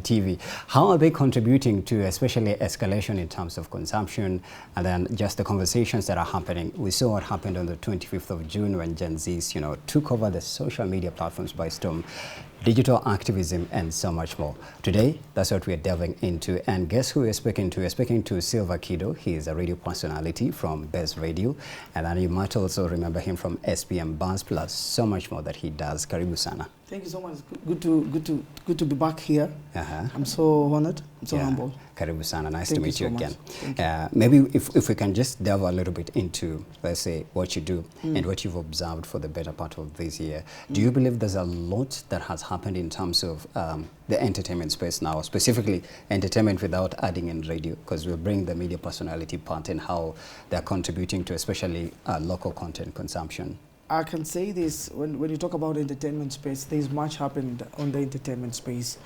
TV. How are they contributing to especially escalation in terms of consumption and then just the conversations that are happening? We saw what happened on the 25th of June when Gen Zs, took over the social media platforms by storm, digital activism and so much more. Today, that's what we're delving into. And guess who we're speaking to? We're speaking to Silva Kido. He is a radio personality from Best Radio. And then you might also remember him from SPM Buzz Plus, so much more that he does. Karibu sana. Thank you so much. Good to be back here. I'm so honored. I'm so humble. Karibu sana. Nice to meet you again. Maybe if we can just delve a little bit into, let's say, what you do and what you've observed for the better part of this year. Do you believe there's a lot that has happened in terms of the entertainment space now, specifically entertainment without adding in radio, because we'll bring the media personality part and how they're contributing to especially local content consumption? I can say this, when you talk about entertainment space, there's much happened on the entertainment space.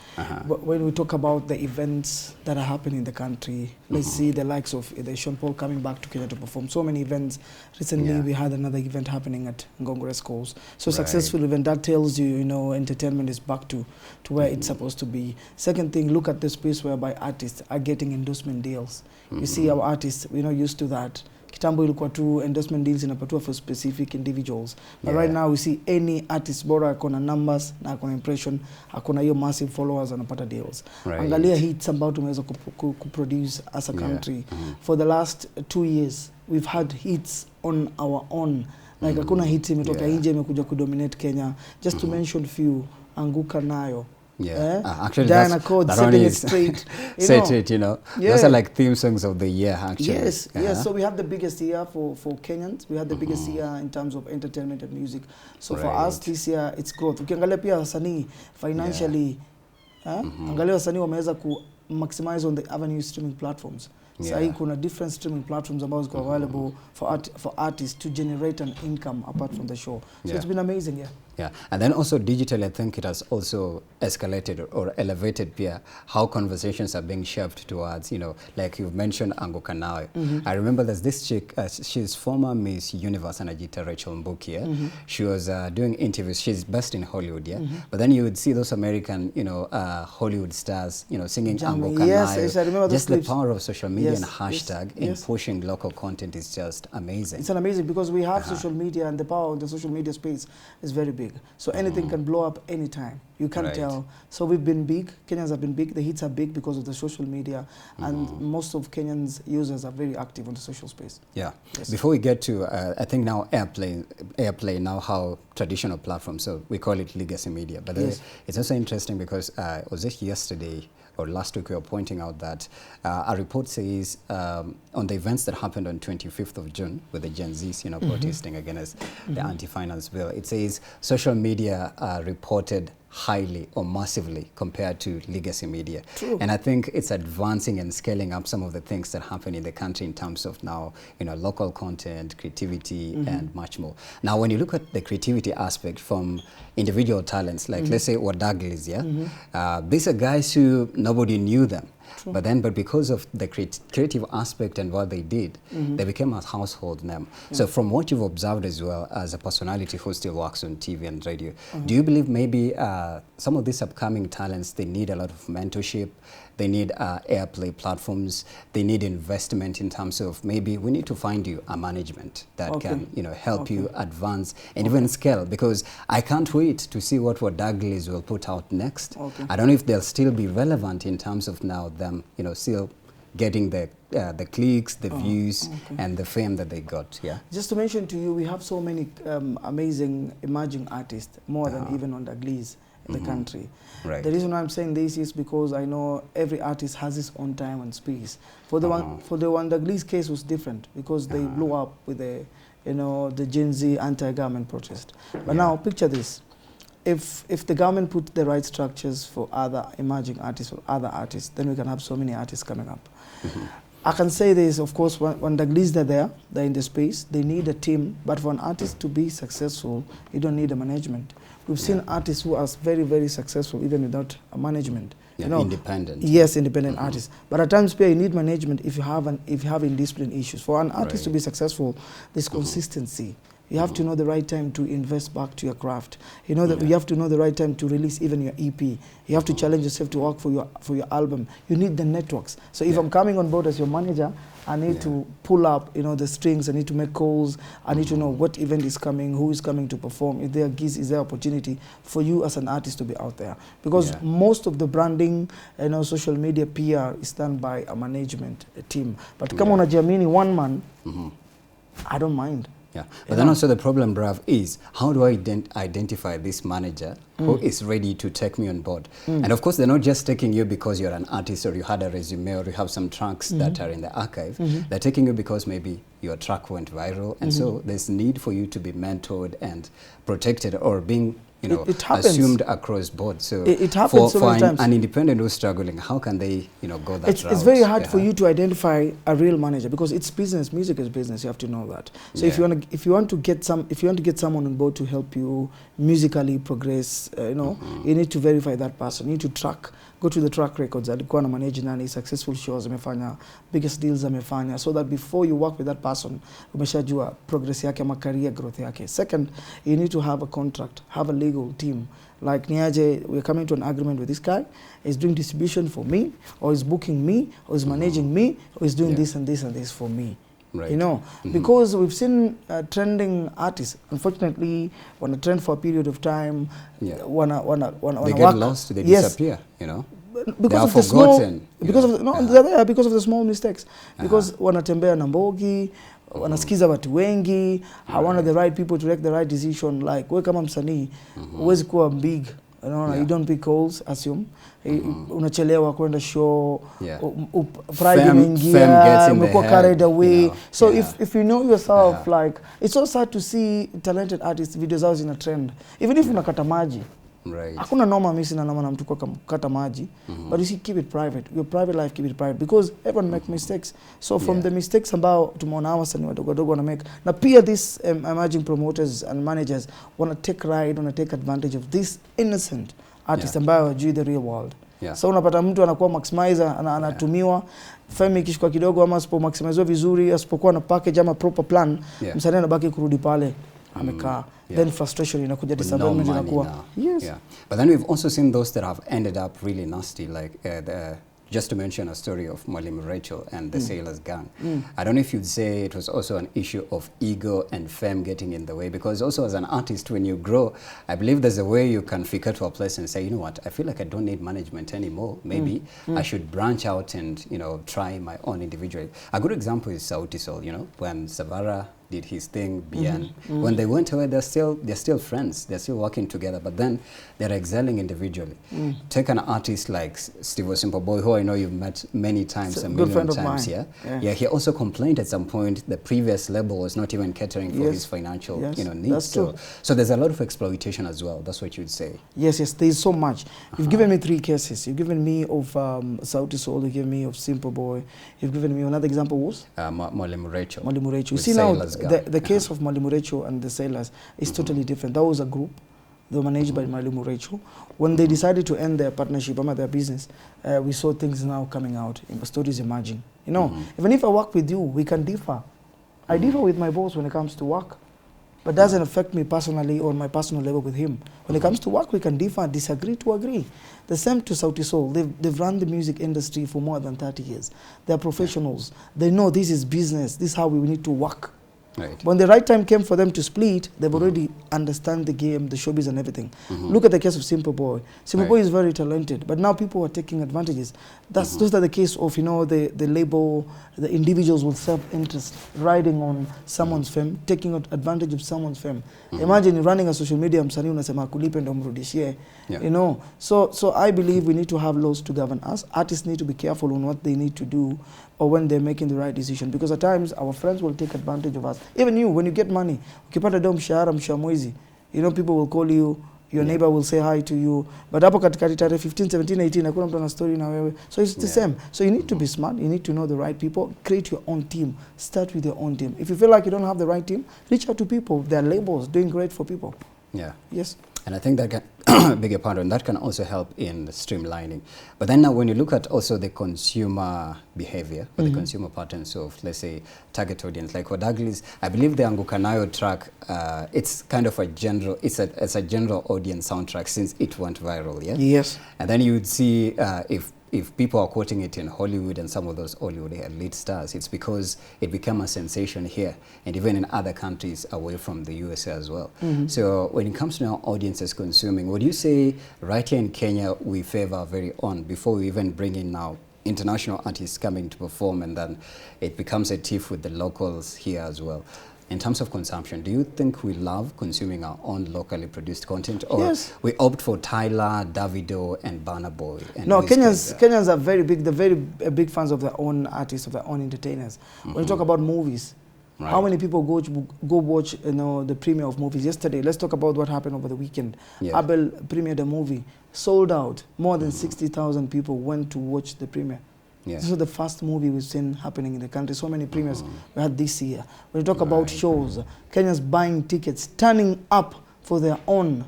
But when we talk about the events that are happening in the country, let's see the likes of the Sean Paul coming back to Kenya to perform. So many events. Recently, we had another event happening at Ngong Race Course. So successful event, that tells you, entertainment is back to where it's supposed to be. Second thing, look at the space whereby artists are getting endorsement deals. You see our artists, we're not used to that. Kitambo ilikuwa tu endorsement deals inapatiwa for specific individuals. But right now we see any artist bora akona numbers na akona impression, akona hiyo massive followers anapata deals. Angalia hits ambao tumeweza kuproduce as a country. For the last 2 years we've had hits on our own. Like akuna hits imetoka nje imekuja kudominate Kenya. Just to mention few, Anguka Nayo. Actually, Diana Code, setting it straight. Those are like theme songs of the year, actually. Yes, so we have the biggest year for Kenyans. We have the biggest year in terms of entertainment and music. So for us, this year, it's growth. Ukiangalia pia wasanii financially, angalia wasanii wameweza ku maximize on the avenue streaming platforms. So kuna different streaming platforms ambazo ziko available for artists to generate an income apart from the show. So it's been amazing, And then also digitally, I think it has also escalated or elevated how conversations are being shaped towards, like you've mentioned Anguka Nayo. I remember there's this chick, she's former Miss Universe and Ajita Rachel Mbuki. She was doing interviews. She's based in Hollywood, But then you would see those American, Hollywood stars, singing Anguka Nayo. Yes, I remember just the power of social media and hashtag in pushing local content is just amazing. It's amazing because we have social media, and the power of the social media space is very big. So anything can blow up anytime. You can't tell. So we've been big. Kenyans have been big. The hits are big because of the social media. And most of Kenyans users are very active on the social space. Before we get to, I think now Airplay now how traditional platforms, so we call it legacy media. But it's also interesting because was it yesterday or last week we were pointing out that a report says on the events that happened on 25th of June with the Gen Zs, protesting against the anti-finance bill, it says social media reported highly or massively compared to legacy media. And I think it's advancing and scaling up some of the things that happen in the country in terms of now, local content, creativity, and much more. Now, when you look at the creativity aspect from individual talents, like let's say Wadaglis, these are guys who nobody knew them. But because of the creative aspect and what they did, they became a household name. So from what you've observed as well as a personality who still works on TV and radio, do you believe maybe some of these upcoming talents, they need a lot of mentorship, they need Airplay platforms, they need investment in terms of maybe we need to find you a management that can help you advance and even scale, because I can't wait to see what Douglas will put out next. I don't know if they'll still be relevant in terms of now them still getting the clicks, the views, and the fame that they got. Just to mention to you, we have so many amazing emerging artists, more than even on Douglas in the country. The reason why I'm saying this is because I know every artist has his own time and space. For the one Douglas case was different because they blew up with the the Gen Z anti-government protest. But now picture this. If the government put the right structures for other emerging artists or other artists, then we can have so many artists coming up. I can say this, of course, when Douglas are there, they're in the space, they need a team, but for an artist to be successful, you don't need a management. We've seen artists who are very, very successful even without a management. Independent. Yes, independent artists. But at times, you need management if you have indiscipline issues. For an artist to be successful, there's consistency. You have to know the right time to invest back to your craft. You know that you have to know the right time to release even your EP. You have to challenge yourself to work for your album. You need the networks. So if I'm coming on board as your manager, I need to pull up, you know, the strings. I need to make calls. I need to know what event is coming, who is coming to perform. If there are gigs, is there opportunity for you as an artist to be out there? Because most of the branding, you know, social media PR is done by a management team. But come on, a Jamini one man, I don't mind. Yeah, but then also the problem, Brav, is how do I identify this manager who is ready to take me on board? And of course, they're not just taking you because you're an artist or you had a resume or you have some tracks that are in the archive. They're taking you because maybe your track went viral. And so there's need for you to be mentored and protected or being, you know, assumed across board. So it happens so many times. An independent who's struggling, how can they, you know, go that route? It's very hard for you to identify a real manager because it's business. Music is business. You have to know that. So if you want to get someone on board to help you musically progress, you know, you need to verify that person. You need to go to the track records. Alikuwa na manage nani, successful shows amefanya, biggest deals amefanya, so that before you work with that person, umeshajua progress yake ama career growth yake. Second, you need to have a contract, have a legal team. Like Niaje, we're coming to an agreement with this guy. He's doing distribution for me, or he's booking me, or he's managing me, or he's doing this and this and this for me. Right. You know, because we've seen trending artists, unfortunately, want to trend for a period of time, they get lost, they disappear, you know. Because of forgotten. Because of the small mistakes. Because wanatembea na mbogi, wanasikiza watu wengi, hawana the right people to make the right decision. Like, we kama msanii, huwezi kuwa big. You don't pick calls, assume. Unachelewa kwenda show, pride imeingia, umekuwa carried away. So if you know yourself, like, it's so sad to see talented artists videos out in a trend. Even if unakata maji. Right. Hakuna noma mimi sina noma na mtu kwa kata maji, but you see, keep it private. Your private life, keep it private, because everyone make mistakes. So from the mistakes ambao tumeona wasanii wadogo wana make, na pia these emerging promoters and managers wanna take advantage of this innocent artists ambao hawajui the real world. So unapata mtu anakuwa maximizer, anatumiwa fame ikishika kidogo, ama asipo maximize vizuri, asipokuwa na package ama proper plan, msanii anabaki kurudi pale amekaa. Then frustration inakuja, disappointment inakuwa. But then we've also seen those that have ended up really nasty, like just to mention a story of Mwalimu Rachel and the Sailors Gang. I don't know if you'd say it was also an issue of ego and fame getting in the way, because also as an artist, when you grow, I believe there's a way you can figure to a place and say, you know what, I feel like I don't need management anymore. Maybe I should branch out and, you know, try my own individually. A good example is Sauti Sol, you know, when Savara did his thing, Bien. When they went away, they're still friends. They're still working together, but then they're excelling individually. Take an artist like Steve Simpleboy, who I know you've met many times, a million times. Yeah, he also complained at some point the previous label was not even catering for his financial, you know, needs. So there's a lot of exploitation as well. That's what you'd say. Yes, there's so much. You've given me 3 cases. You've given me of Sauti Sol. You've given me of Simpleboy. You've given me another example was Mwalimu Rachel. Mwalimu Rachel. You see now, the case of Mwalimu Rachel and the Sailors is totally different. That was a group. They were managed by Mwalimu Rachel. When they decided to end their partnership, their business, we saw things now coming out, stories emerging. You know, even if I work with you, we can differ. I differ with my boss when it comes to work, but doesn't affect me personally or my personal level with him. When it comes to work, we can differ, disagree to agree. The same to Sauti Sol. They've run the music industry for more than 30 years. They're professionals. They know this is business. This is how we need to work. Right. When the right time came for them to split, they've already understand the game, the showbiz and everything. Look at the case of Simpleboy. Simpleboy is very talented, but now people are taking advantages. Those are the case of, you know, the label, the individuals with self-interest riding on someone's fame, taking advantage of someone's fame. Imagine running a social media, msanii unasema kulipe ndo mrudishie. You know, so I believe we need to have laws to govern us. Artists need to be careful on what they need to do or when they're making the right decision, because at times our friends will take advantage of us. Even you, when you get money, ukipata do mshahara mwezi, you know, people will call you, your neighbor will say hi to you, but hapo katikati tarehe 15, 17, 18 hakuna mtu ana story na wewe. So it's the same. So you need to be smart, you need to know the right people, create your own team, start with your own team. If you feel like you don't have the right team, reach out to people. There are labels doing great for people. Yeah. Yes. And I think that can, beg your pardon, that can also help in streamlining. But then now when you look at also the consumer behavior, or the consumer patterns of, let's say, target audience, like for Douglas, I believe the Angukanayo track, it's kind of a general, it's a general audience soundtrack since it went viral, yeah? Yes. And then you would see if people are quoting it in Hollywood and some of those Hollywood elite stars, it's because it became a sensation here and even in other countries away from the USA as well. So when it comes to now audiences consuming, would you say right here in Kenya we favor our very own before we even bring in now international artists coming to perform, and then it becomes a tiff with the locals here as well? In terms of consumption, do you think we love consuming our own locally produced content, or we opt for Tyler, Davido, and Burna Boy? And no, Kenyans are very big. They're very big fans of their own artists, of their own entertainers. When you talk about movies, how many people go watch the premiere of movies? Yesterday, let's talk about what happened over the weekend. Abel premiered a movie, sold out. More than 60,000 people went to watch the premiere. This is the first movie we've seen happening in the country. So many premieres we had this year. When you talk about shows, Kenyans buying tickets, turning up for their own,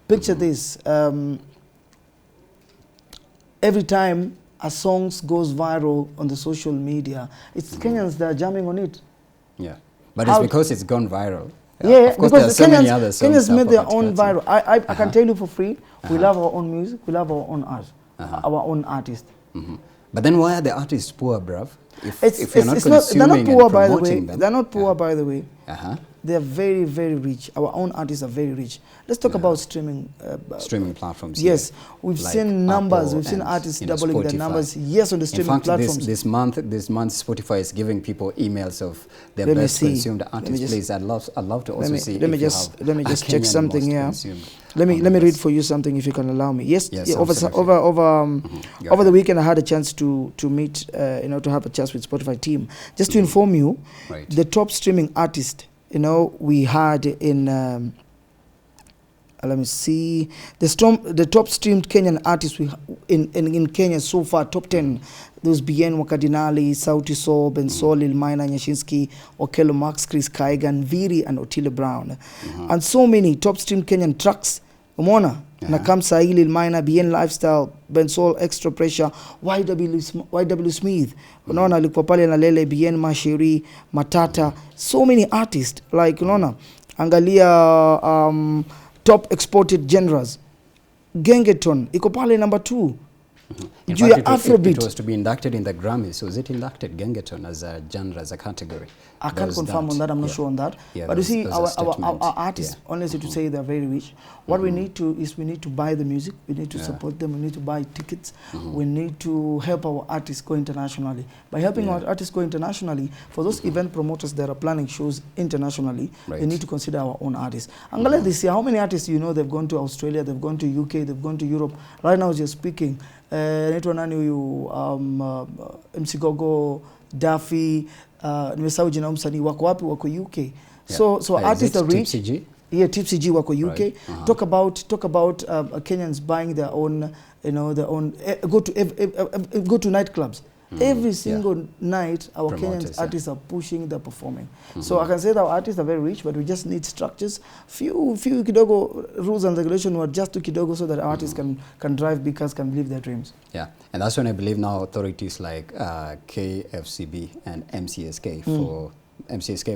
Picture this. Every time a song goes viral on the social media, it's Kenyans that are jamming on it. Yeah, but it's because it's gone viral. Yeah, of course, there are so many other songs. Kenyans made their own viral. I can tell you for free, we love our own music, we love our own art, our own artists. But then why are the artists poor, bruv? If you're not consuming they're not poor, by the way. They're not poor, by the way. They're very, very rich. Our own artists are very rich. Let's talk about streaming. Streaming platforms. Yes, we've seen numbers. We've seen artists doubling their numbers. Yes, on the streaming platforms. This month, Spotify is giving people emails of their best consumed artists. Please, I'd love to also see. Let me just check something here. Let me read for you something, if you can allow me. Yes, over the weekend I had a chance to meet, to have a chat with Spotify team. Just to inform you, the top streaming artist, we had in, let me see, the top streamed Kenyan artists in Kenya so far, top 10. Those Bien Wakadinali, Sauti Sol, Bensol, Lil Minor, Nyashinsky, Okello Max, Chris Kaigan, Viri, and Otile Brown. And so many top streamed Kenyan tracks. Umona, Nakam Sahi, Lil Minor, Bien Lifestyle, Bensol, Extra Pressure, YW Smith, Unaona, Likopale na Lele, Bien Mashiri, Matata. So many artists, like, unaona, Angalia, top exported genres. Gengeton, Ikopale number 2. In fact, it was to be inducted in the Grammys. Was it inducted, Gengeton, as a genre, as a category? I can't confirm on that. I'm not sure on that. But you see, our artists, honestly to say, they're very rich. What we need to is we need to buy the music. We need to support them. We need to buy tickets. We need to help our artists go internationally. By helping our artists go internationally, for those event promoters that are planning shows internationally, they need to consider our own artists. Angala this year, how many artists they've gone to Australia, they've gone to UK, they've gone to Europe. Right now, as you're speaking, MC Gogo, Daffy, nimesahau jina msanii wako wapi, wako UK. So artists are rich. Tipsy G wako UK. Talk about Kenyans buying their own, their own, go to nightclubs. Every single night, our Kenyan artists are pushing, they're performing. So I can say that our artists are very rich, but we just need structures. Few kidogo rules and regulations were just to kidogo so that our artists can drive because can live their dreams. Yeah, and that's when I believe now authorities like KFCB and MCSK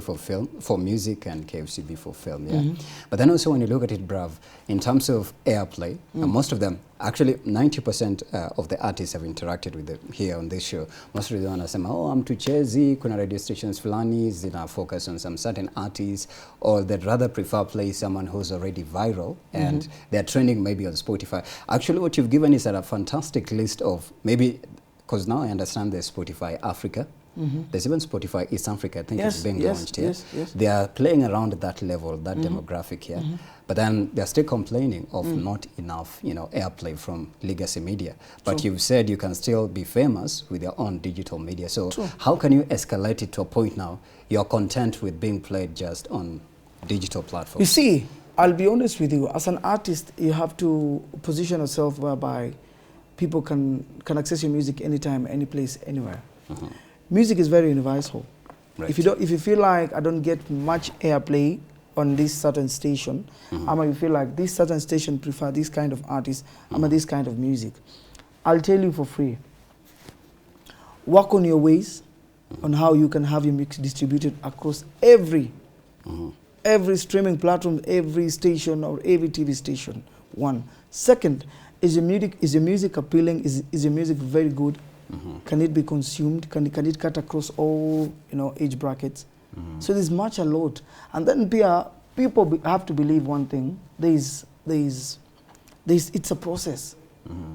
for film, for music, and KFCB for film, But then also when you look at it, bruv, in terms of airplay, most of them, actually 90% of the artists have interacted with them here on this show. Most of them are saying, I'm too cheesy, kuna radio stations fulani, zina focus on some certain artists, or they'd rather prefer play someone who's already viral, and they're trending maybe on Spotify. Actually, what you've given is a fantastic list of maybe, because now I understand there's Spotify Africa, there's even Spotify East Africa, I think it's being launched here. They are playing around that level, that demographic here. But then they're still complaining of not enough, airplay from legacy media. But you've said you can still be famous with your own digital media. So how can you escalate it to a point now you're content with being played just on digital platforms? You see, I'll be honest with you. As an artist, you have to position yourself whereby people can access your music anytime, any place, anywhere. Music is very universal. If you feel like I don't get much airplay on this certain station, ama you feel like this certain station prefer this kind of artist, ama this kind of music, I'll tell you for free. Work on your ways on how you can have your mix distributed across every streaming platform, every station or every TV station. One. Second, is your music appealing? Is your music very good? Can it be consumed? Can it cut across all age brackets? So there's a lot. And then people have to believe one thing. It's a process.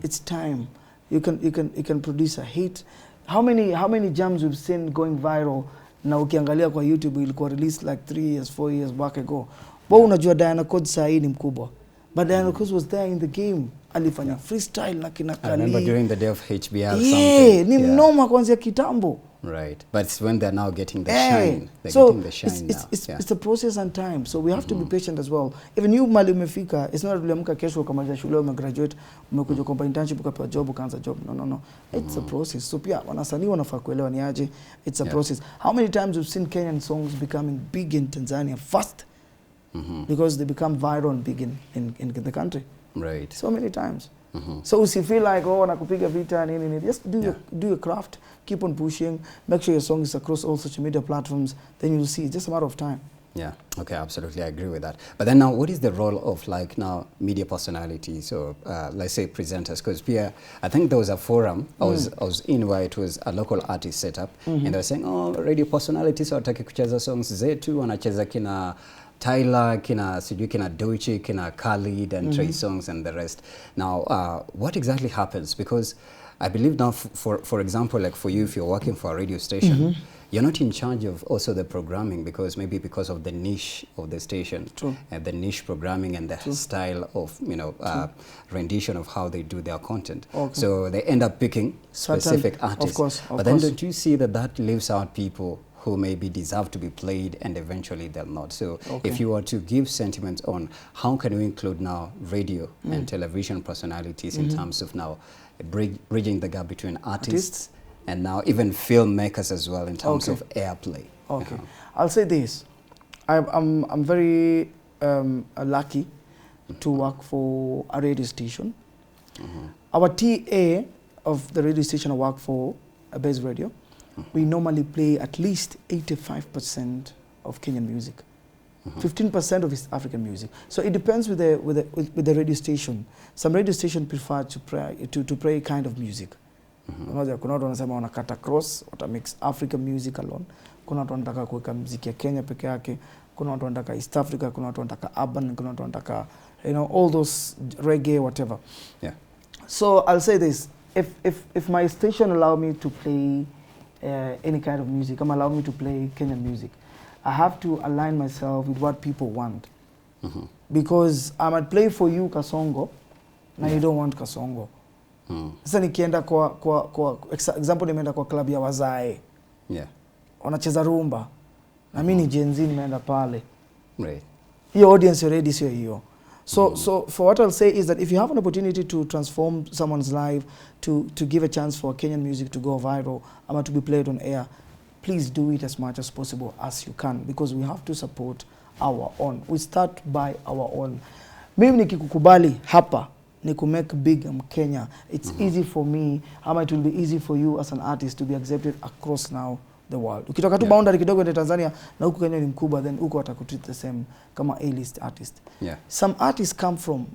It's time. You can produce a hit. How many jams we've seen going viral na ukiangalia kwa YouTube ilikuwa released like 3 years 4 years back ago. Wewe unajua Diana Code saa hii ni mkubwa. But Diana Code was there in the game. Alifanya freestyle na kina Kali. I remember during the day of HBL something. Ni mnoma kuanzia kitambo. Right. But it's when they're now getting the shine. They're so getting the shine now. It's a process and time. So we have to be patient as well. Even you mali umefika, it's not uliamka kesho ukamaliza shule umegraduate, umekuja kwa internship ukapewa job ukaanza job. No. It's a process. So pia wanasanii wanafaa kuelewa ni aje. It's a process. How many times we've seen Kenyan songs becoming big in Tanzania fast? Because they become viral and big in the country. Right. So many times. So if you feel like, nakupiga vita, just do your craft, keep on pushing, make sure your song is across all social media platforms, then you'll see it's just a matter of time. Yeah, okay, absolutely, I agree with that. But then now, what is the role of media personalities or let's say presenters? Because Pierre, I think there was a forum I was in where it was a local artist set up, and they were saying, radio personalities wataki kucheza songs zetu, wanacheza kina Tyler, kina Doichi, kina Khalid and Trey Songs and the rest. Now, what exactly happens? Because I believe now, for example, like for you, if you're working for a radio station, you're not in charge of also the programming because of the niche of the station, and the niche programming and the style of rendition of how they do their content. Okay. So they end up picking specific artists. Of course. Then don't you see that leaves out people who maybe deserve to be played and eventually they'll not. So if you were to give sentiments on how can we include now radio and television personalities in terms of now bridging the gap between artists and now even filmmakers as well in terms of airplay. Okay. I'll say this. I'm very lucky to work for a radio station. Our TA of the radio station I work for, a base radio, we normally play at least 85% of Kenyan music. 15% of East African music. So it depends with the radio station. Some radio stations prefer to play kind of music. Kuna watu wanasema wanakata cross, wata mix African music alone. Kuna watu wanataka kuweka muziki ya Kenya peke yake. Kuna watu wanataka East Africa, kuna watu wanataka urban, kuna watu wanataka all those reggae whatever. Yeah. So I'll say this, if my station allow me to play any kind of music, allow me to play Kenyan music, I have to align myself with what people want. Because I might play for you Kasongo, now you don't want Kasongo. Sasa nikienda kwa example nimeenda kwa club ya Wazae. Yeah. Wanacheza rumba. Na mimi ni Gen Z nimeenda pale. Right. Your audience already sio hiyo. So for what I'll say is that if you have an opportunity to transform someone's life, to give a chance for Kenyan music to go viral, or to be played on air, please do it as much as possible as you can, because we have to support our own. We start by our own. Mimi nikikukubali hapa ni ku make big Kenya. It's easy for me, it will be easy for you as an artist to be accepted across now the world. Ukitoka tu boundary kidogo in Tanzania na huku Kenya ni mkubwa, then huko watakutreat the same kama A-list artist. Yeah. Some artists come from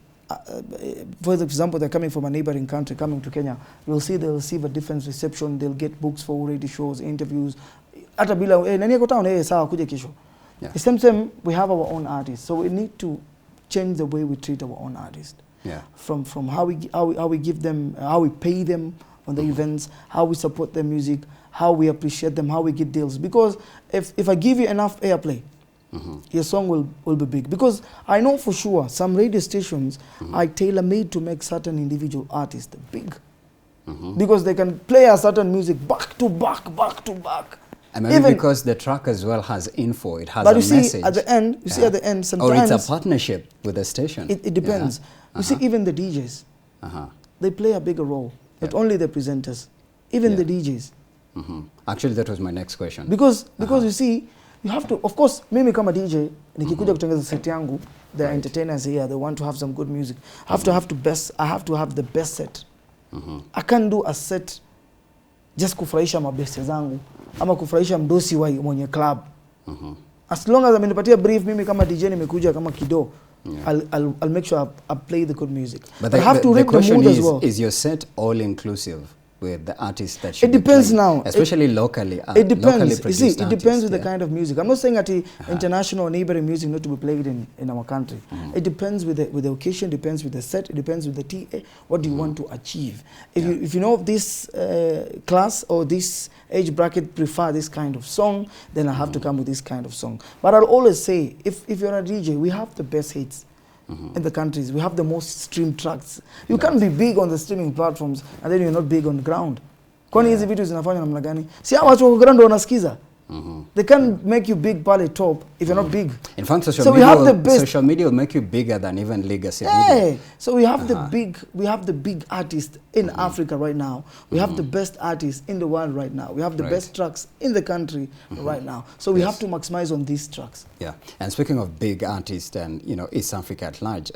for example, they're coming from a neighboring country, coming to Kenya. You'll see they'll receive a different reception. They'll get books for radio shows, interviews. Hata bila nani yako town sawa kuja kesho. The same we have our own artists, so we need to change the way we treat our own artists. Yeah. From how we give them, how we pay them on the events, how we support their music, how we appreciate them, how we get deals. Because if I give you enough airplay, your song will be big. Because I know for sure some radio stations are tailor-made to make certain individual artists big. Because they can play a certain music back to back. And maybe even because the track as well has info, it has a message. But you see at the end, sometimes... Or it's a partnership with the station. It depends. You see, even the DJs, they play a bigger role. Not only the presenters, even the DJs. Actually, that was my next question. Because you see, You have to, of course, mimi kama DJ, nikikuja kutengeza set yangu, the entertainers here, they want to have some good music. I have to have the best set. I can't do a set just kufurahisha mabeste zangu ama kufurahisha mdosi wa mwenye club. As long as amenipatia brief, mimi kama DJ nimekuja kama Kido, I'll make sure I play the good music. But I have to read the mood as well. Is your set all inclusive with the artists that you It depends now. Especially locally. It depends. Locally You see, it depends with yeah. the kind of music. I'm not saying that international or neighboring music not to be played in our country. It depends with the occasion, depends with the set, it depends with the TA. What do you want to achieve? If you know this class or this age bracket prefer this kind of song, then I have to come with this kind of song. But I'll always say, if you're a DJ, we have the best hits. In the countries, we have the most streamed tracks. You can't be big on the streaming platforms and then you're not big on the ground. Kwani hizi vitu zinafanya namna gani? Si hao watu wako ground wanasikiza. They can't make you big pale top if you're not big. In fact, So we have the best. Social media will make you bigger than even legacy Yeah. media. So we have the big artists in Africa right now. We have the best artists in the world right now. We have the best tracks in the country right now. So we have to maximize on these tracks. Yeah. And speaking of big artists and East Africa at large,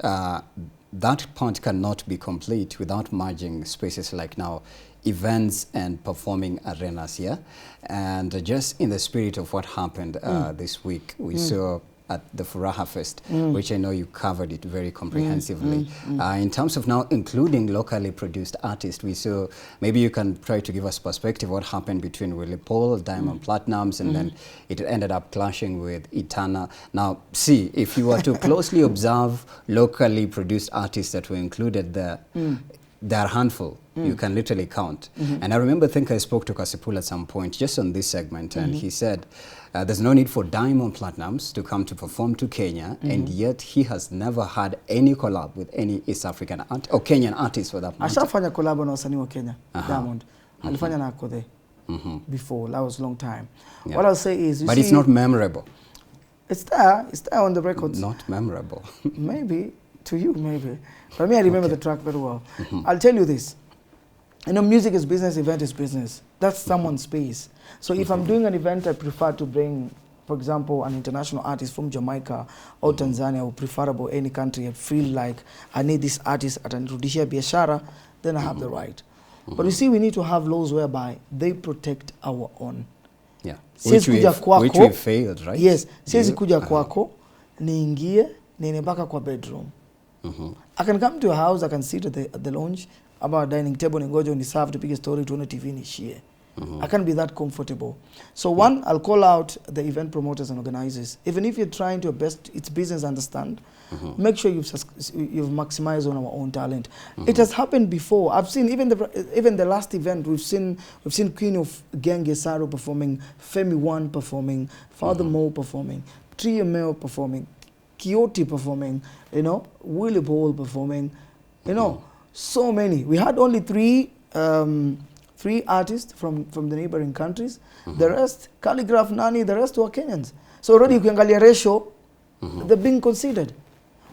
that point cannot be complete without merging spaces like now events and performing arenas here. And just in the spirit of what happened this week, we saw at the Furaha Fest, which I know you covered it very comprehensively. In terms of now including locally produced artists, we saw, maybe you can try to give us perspective what happened between Willie Paul, Diamond Platnumz, and then it ended up clashing with Itana. Now, see, if you were to closely observe locally produced artists that were included there, there are a handful. You can literally count. And I remember, I spoke to Kasipul at some point just on this segment, and he said there's no need for Diamond Platnumz to come to perform to Kenya, and yet he has never had any collab with any East African or Kenyan artist for that matter. Ashafanya collab na wasanii wa Kenya, Diamond. Alifanya na Akode before, that was a long time. Yeah. What I'll say is, but it's not memorable. It's there on the records. Not memorable. Maybe, to you maybe. But me, I remember the track very well. I'll tell you this. Music is business, event is business. That's someone's space. So if I'm doing an event, I prefer to bring, for example, an international artist from Jamaica or Tanzania or preferable any country. I feel like I need this artist at Anrudishia Biashara, then I have the right. But you see, we need to have laws whereby they protect our own. Yeah. Which we failed, right? Yes. Siwezi kuja kwako, niingie, niende mpaka kwa bedroom. I can come to your house, I can sit at the lounge, about a dining table, and go to serve to pick a story to on TV ni share. I can't be that comfortable. So one, I'll call out the event promoters and organizers. Even if you're trying to best its business understand, make sure you've maximized on our own talent. It has happened before. I've seen even the last event. We've seen Queen of Genge Saro performing, Femi One performing, Father Mo performing, Trio Meo performing, Kioti performing, Willie Paul performing, so many. We had only three artists from the neighboring countries. The rest, Calligraph, Nani, the rest were Kenyans. So already you can get a ratio, they're being considered.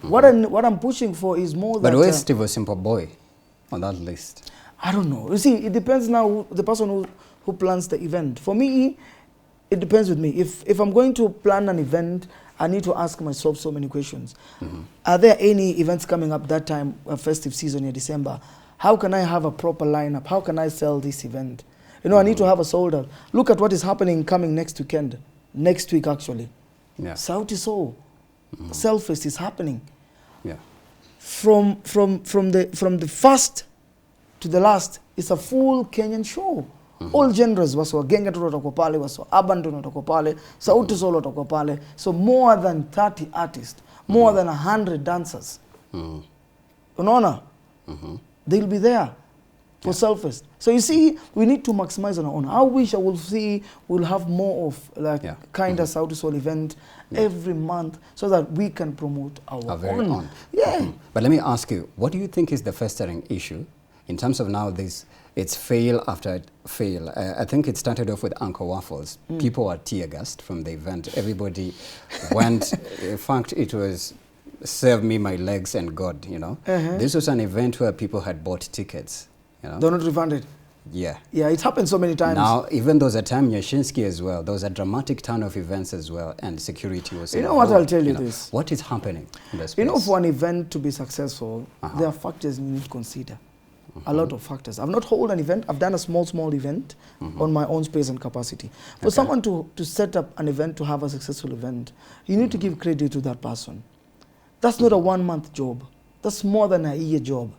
What I'm pushing for is more But where's Steve Simple Boy on that list? I don't know. You see, it depends now the person who plans the event. For me, it depends with me. If I'm going to plan an event, I need to ask myself so many questions. Are there any events coming up that time, a festive season in December? How can I have a proper lineup? How can I sell this event? I need to have a sold out. Look at what is happening coming next weekend. Next week, actually. Yeah. Sauti Soul. Selfest is happening. Yeah. From the first to the last, it's a full Kenyan show. All genres, waswa Genge tu watakuwa pale, waswa urban tu watakuwa pale, Sauti Soul watakuwa pale. So more than 30 artists, more than 100 dancers. Unaona? They'll be there for Selfest. So you see, we need to maximize on our own. I wish I will see, we'll have more of kind of Sauti Soul event every month so that we can promote our very own. Yeah. But let me ask you, what do you think is the festering issue in terms of now it's fail after fail? I think it started off with Uncle Waffles. People were tear-gassed from the event. Everybody went, in fact, it was save me my legs and God, This was an event where people had bought tickets, They're not refunded. Yeah. Yeah, it happened so many times. Now, even there was a time Yashinsky as well, there was a dramatic turn of events as well, and security was You know what, involved. I'll tell you this. What is happening in the space? You know, for an event to be successful, there are factors you need to consider. A lot of factors. I've not held an event. I've done a small event on my own space and capacity. For someone to set up an event, to have a successful event, you need to give credit to that person. That's not a 1 month job. That's more than a year job.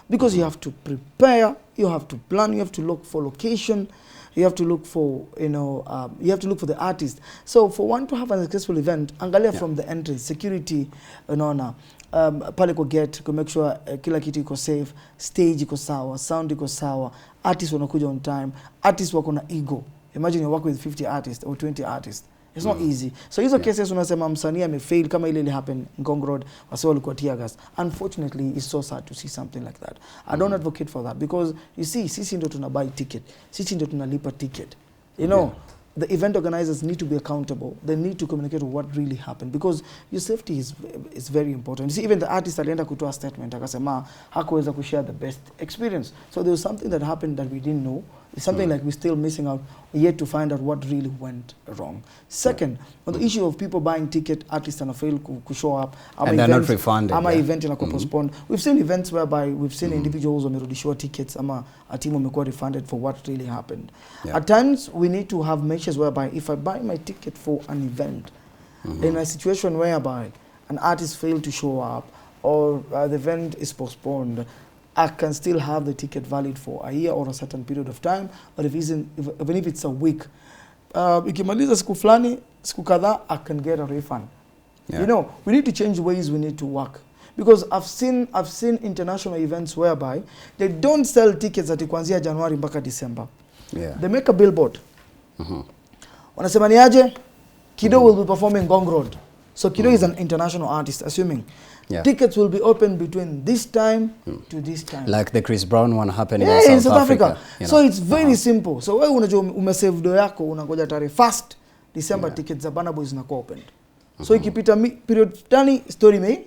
Because you have to prepare, you have to plan, you have to look for location, you have to look for, you have to look for the artist. So for one to have a successful event, angalia from the entrance, security, pale ko get, ko make sure kila kitu iko safe, stage iko sawa, sound iko sawa, artists wanakuja on time, artists wako na ego. Imagine you work with 50 artists or 20 artists. It's not easy. So hizo cases unasema msanii amefail kama ile happen Ngong Road, wase walikuwa tear gas. Unfortunately, it's so sad to see something like that. I don't advocate for that because you see, sisi ndo tuna buy ticket, sisi ndo tunalipa ticket. You know, the event organizers need to be accountable. They need to communicate what really happened because your safety is very important. You see, even the artist alienda kutoa statement akasema hakuweza kushare the best experience. So there was something that happened that we didn't know. It's something like we're still missing out, yet to find out what really went wrong. Second, on the issue of people buying ticket, artists and fail to show up, and they're not refunded. Ama event inakuwa postponed. We've seen events whereby we've seen individuals wamerudishiwa tickets, ama a team wamekuwa refunded for what really happened. At times, we need to have measures whereby if I buy my ticket for an event, in a situation whereby an artist failed to show up or the event is postponed, I can still have the ticket valid for a year or a certain period of time, or even if it's a week. Ikimaliza siku fulani, siku kadhaa, I can get a refund. You know, we need to change ways we need to work. Because I've seen international events whereby they don't sell tickets at kuanzia January mpaka December. They make a billboard. Wanasema ni aje? Kido will be performing Ngong Road. So Kido is an international artist, assuming. Tickets will be open between this time to this time. Like the Chris Brown one happening in South Africa. You know? So it's very simple. So wewe unajua umesave do yako, unangoja tarehe 1st December tickets za Burna Boy zinakuwa opened. So ikipita period tani story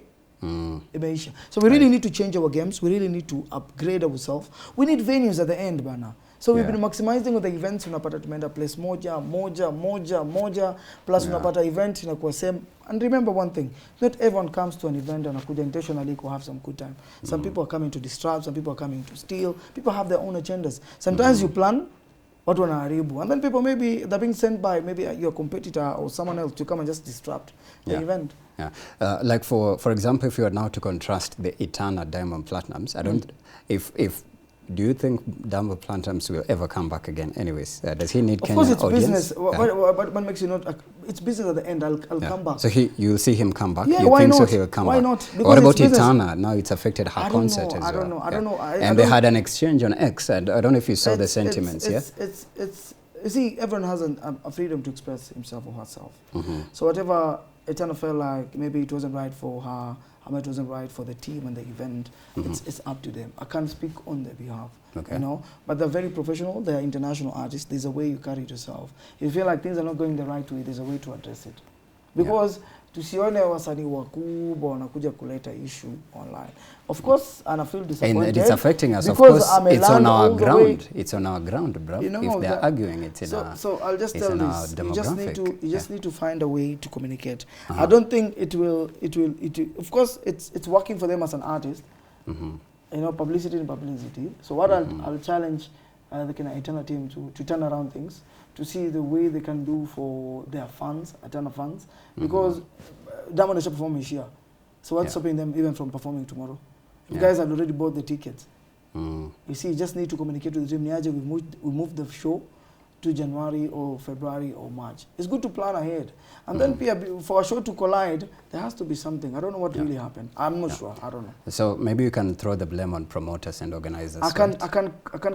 imeisha. So we really need to change our games. We really need to upgrade ourselves. We need venues at the end, bana. So we've been maximizing with the events. Unapata tumeenda place moja plus unapata event inakuwa same. And remember one thing, not everyone comes to an event and anakuja intentionally to have some good time. Some people are coming to disrupt, some people are coming to steal. People have their own agendas. Sometimes you plan watu wanaharibu, and then people maybe they're being sent by maybe your competitor or someone else to come and just disrupt the event. Like for example, if you are now to contrast the Eternal Diamond Platinums, I don't do you think Diamond Platinums will ever come back again? Anyways, does he need Kenya audience? Of course, it's business. What makes you not? It's business at the end. I'll come back. So you'll see him come back. Yeah, you why think not? so he'll come why back? not? Because what about Eternal? Now it's affected her concert as well. I don't know. And they had an exchange on X. And I don't know if you saw the sentiments. It's you see, everyone has a freedom to express himself or herself. So whatever Eternal felt like, maybe it wasn't right for her. It wasn't right for the team and the event. It's up to them. I can't speak on their behalf, you know. But they're very professional. They're international artists. There's a way you carry yourself. If you feel like things are not going the right way, there's a way to address it. Because tusione wasanii wakubwa wanakuja kuleta issue online. Of course, and I feel disappointed. And it's affecting us. Of course, it's on our ground. It's on our ground, bro. You know, if they're arguing, it's in our So I'll just tell this. You just need to find a way to communicate. I don't think it will. Of course, it's working for them as an artist. You know, publicity and publicity. So what I'll challenge the Eternal team to turn around things, to see the way they can do for their fans, Eternal fans, because Diamond is performing this year. So what's stopping them even from performing tomorrow? You guys had already bought the tickets. You see, you just need to communicate with the team. Niaje, we moved the show to January or February or March. It's good to plan ahead. And then for a show to collide, there has to be something. I don't know what really happened. I'm not sure. I don't know. So maybe you can throw the blame on promoters and organizers. I can't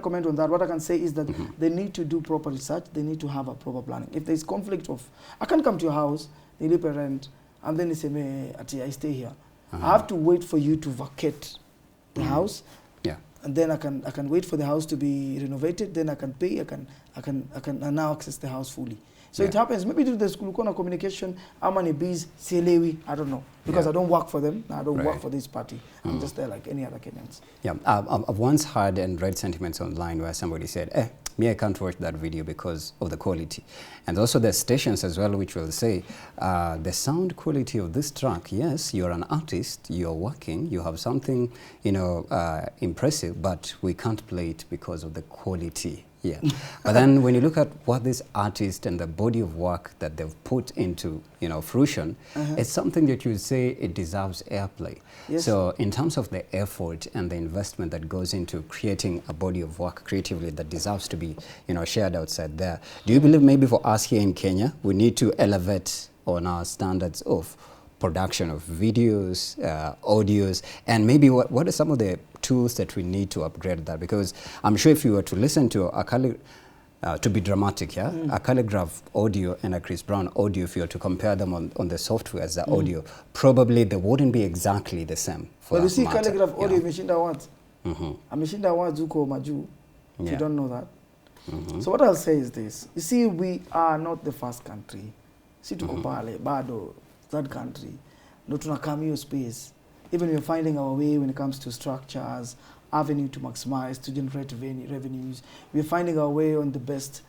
comment on that. What I can say is that they need to do proper research. They need to have a proper planning. If there's conflict of, I can't come to your house, they pay rent, and then they say, I stay here. I have to wait for you to vacate the house. and then I can wait for the house to be renovated. Then I can pay. I can now access the house fully. So it happens. Maybe to the school communication. How many bees? Sielewi? I don't know because I don't work for them. I don't work for this party. I'm just there like any other Kenyans. Yeah, I've once heard and read sentiments online where somebody said, me, I can't watch that video because of the quality. And also the stations as well, which will say, the sound quality of this track, yes, you're an artist, you're working, you have something, impressive, but we can't play it because of the quality. Yeah. But then when you look at what this artist and the body of work that they've put into, fruition, it's something that you would say it deserves airplay. Yes. So in terms of the effort and the investment that goes into creating a body of work creatively that deserves to be, shared outside there, do you believe maybe for us here in Kenya, we need to elevate on our standards of production of videos, audios, and maybe what are some of the tools that we need to upgrade that? Because I'm sure if you were to listen to to be dramatic, a Calligraph audio and a Chris Brown audio, if you were to compare them on the software as the audio, probably they wouldn't be exactly the same. But you see, Calligraph audio, imeshinda words. Ameshinda words uko maju. If you don't know that. So what I'll say is this. You see, we are not the first country. Si tuko pale, bado, third country. No tunakam hiyo space. Even we're finding our way when it comes to structures, avenue to maximize, to generate revenues. We're finding our way on the best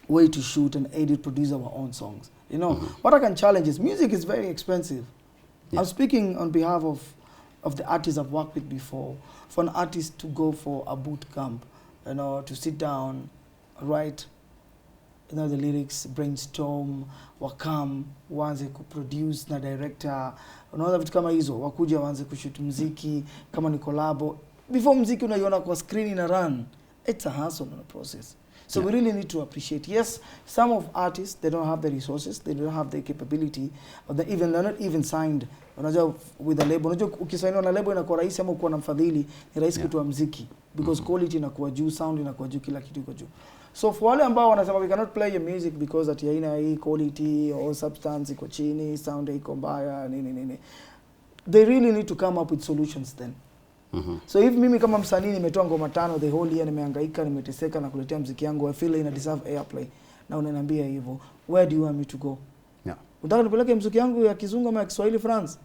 way to shoot and edit, produce our own songs. What I can challenge is music is very expensive. I'm speaking on behalf of the artists I've worked with before. For an artist to go for a boot camp, to sit down, write, the lyrics, brainstorm, wakam, waanze kuproduce na director, unaona vitu kama hizo, wakuja waanze kushoot muziki, kama ni collabo. Before muziki unaiona kwa screen na run, it's a hassle and a process. So we really need to appreciate. Yes, some of artists, they don't have the resources, they don't have the capability, or they're not even signed. Unajua with a label, unajua ukisainiwa na label inakuwa rahisi ama ukiwa na mfadhili, ni rahisi kutoa muziki because quality inakuwa juu, sound inakuwa juu, kila kitu iko juu. So for wale ambao wanasema we cannot play your music because ati haina hii quality or substance iko chini, sound iko mbaya, nini. They really need to come up with solutions then. So if mimi kama msanii nimetoa ngoma 5 the whole year, nimehangaika, nimeteseka na kuletea muziki yangu, I feel ina deserve airplay. Na unaniambia hivyo, where do you want me to go? Yeah. Unataka nipeleke muziki yangu ya Kizungu ama ya Kiswahili France?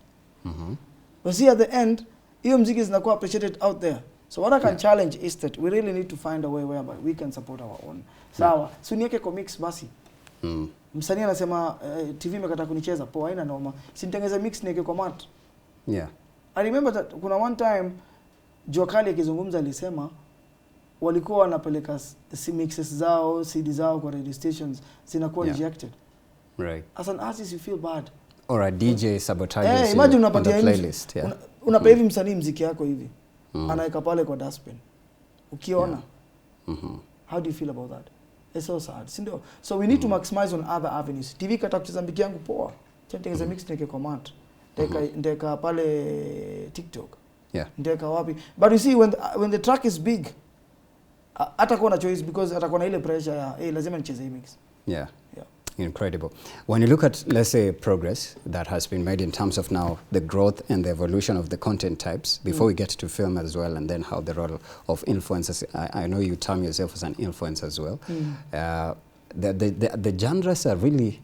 But see at the end, hiyo muziki zinakuwa appreciated out there. So what I can challenge is that we really need to find a way whereby we can support our own. Sawa, so niweke comics basi. Msanii anasema TV imekataa kunicheza, poa haina noma. Sinitengeze mix niweke kwa mat. Yeah. I remember that kuna one time Jua Kali akizungumza alisema walikuwa wanapeleka mixes zao, CD zao kwa radio stations zinakuwa rejected. Right. As an artist you feel bad. Or a DJ sabotages imagine on the playlist. Unapa hivi msanii muziki yako hivi. Anaweka pale kwa dustbin. Ukiona. How do you feel about that? It's so sad. So we need to maximize on other avenues. TV kata kucheza muziki yangu poa. Tengeza mix nike kwa mat. Ndeka pale TikTok. Ndeka wapi. But you see when the track is big, atakuwa na choice because atakuwa na ile pressure ya lazima nicheze hii mix. Yeah. Incredible. When you look at, let's say, progress that has been made in terms of now the growth and the evolution of the content types, before we get to film as well, and then how the role of influencers, I know you term yourself as an influencer as well. The genres are really,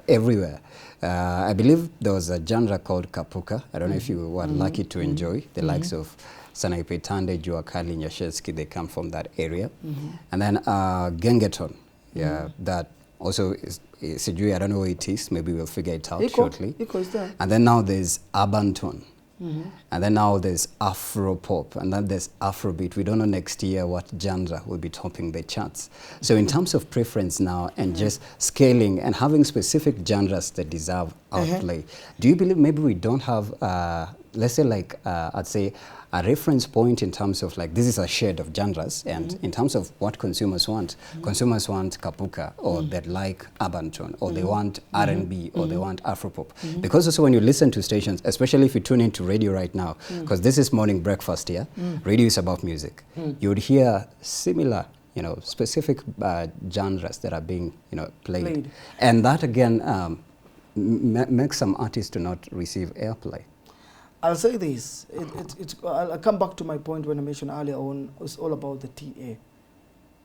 everywhere. I believe there was a genre called Kapuka. I don't know if you were lucky to enjoy the likes of Sanaipe Tande, Jua Kali, Nyashinski, they come from that area. And then Gengeton, that also is Sijui, I don't know what it is, maybe we'll figure it out shortly. And then now there's Urban Tone. And then now there's Afro Pop, and then there's Afrobeat. We don't know next year what genre will be topping the charts. So in terms of preference now and just scaling and having specific genres that deserve outplay, do you believe maybe we don't have, let's say like, I'd say a reference point in terms of like, this is a shade of genres, and in terms of what consumers want Kapuka, or they like Urban Tone, or they want R&B, or they want Afropop. Because also when you listen to stations, especially if you tune into radio right now, because this is morning breakfast here, radio is about music. You would hear similar, specific genres that are being, played. And that again makes some artists to not receive airplay. I'll say this. I'll come back to my point when I mentioned earlier on. It's all about the TA.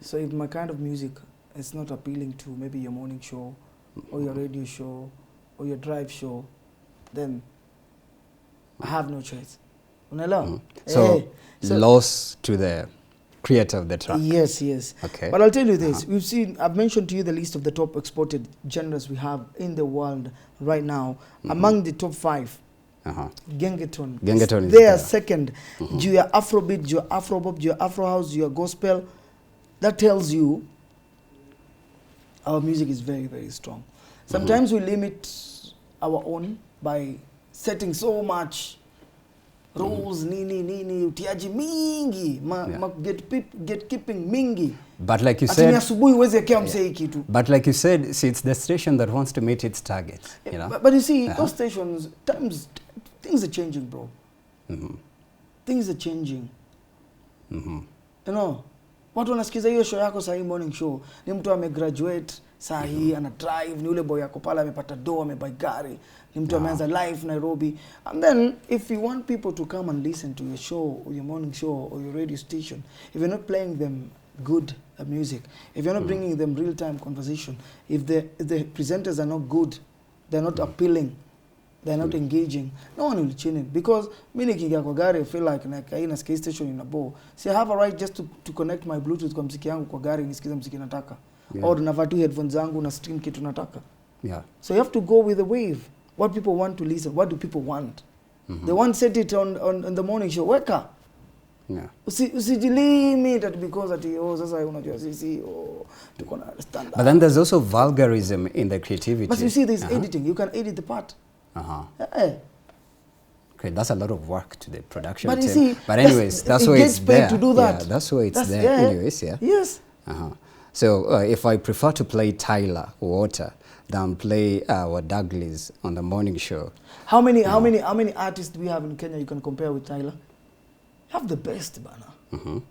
So if my kind of music is not appealing to maybe your morning show, or your radio show, or your drive show, then I have no choice. So loss to the creator of the track. Yes, yes. Okay. But I'll tell you this. We've seen, I've mentioned to you the list of the top exported genres we have in the world right now. Among the top 5, Gengeton is there. Second. You are Afrobeat, you are Afropop, you are Afro House, you are Gospel. That tells you our music is very, very strong. Sometimes we limit our own by setting so much rules, nini, utiaji mingi, gatekeeping mingi. But like you said, but like you said, see, it's the station that wants to meet its target. You know? But you see, those stations, things are changing, bro. Things are changing. You know, watu wanasikiza hiyo show yako sahi morning show, ni mtu amegraduate sahi, ana drive, ni ule boy yako pala amepata doa, amebuy gari, ni mtu ameanza live Nairobi. And then if you want people to come and listen to your show, or your morning show, or your radio station, if you're not playing them good music, if you're not bringing them real-time conversation, if the presenters are not good, they're not appealing, they're not engaging, no one will tune in. Because me nikiingia kwa gari, I feel like ina ski station in a bow. See, I have a right just to connect my Bluetooth kwa mziki yangu kwa gari, nisikiza mziki nataka. Or navaa tu headphones zangu na stream kitu nataka. So you have to go with the wave. What people want to listen, what do people want? They want set it on the morning show. Weka. Usijilimit that because sasa unajua sisi tuko na standard. But then there's also vulgarism in the creativity. But you see, there's editing. You can edit the part. Okay, that's a lot of work to the production team. You see, but anyways, that's why it's there. To do that. Yeah, that's why it's there. Anyways, Yes. So if I prefer to play Tyler Water than play Douglas on the morning show. How many artists do we have in Kenya you can compare with Tyler? You have the best, bana.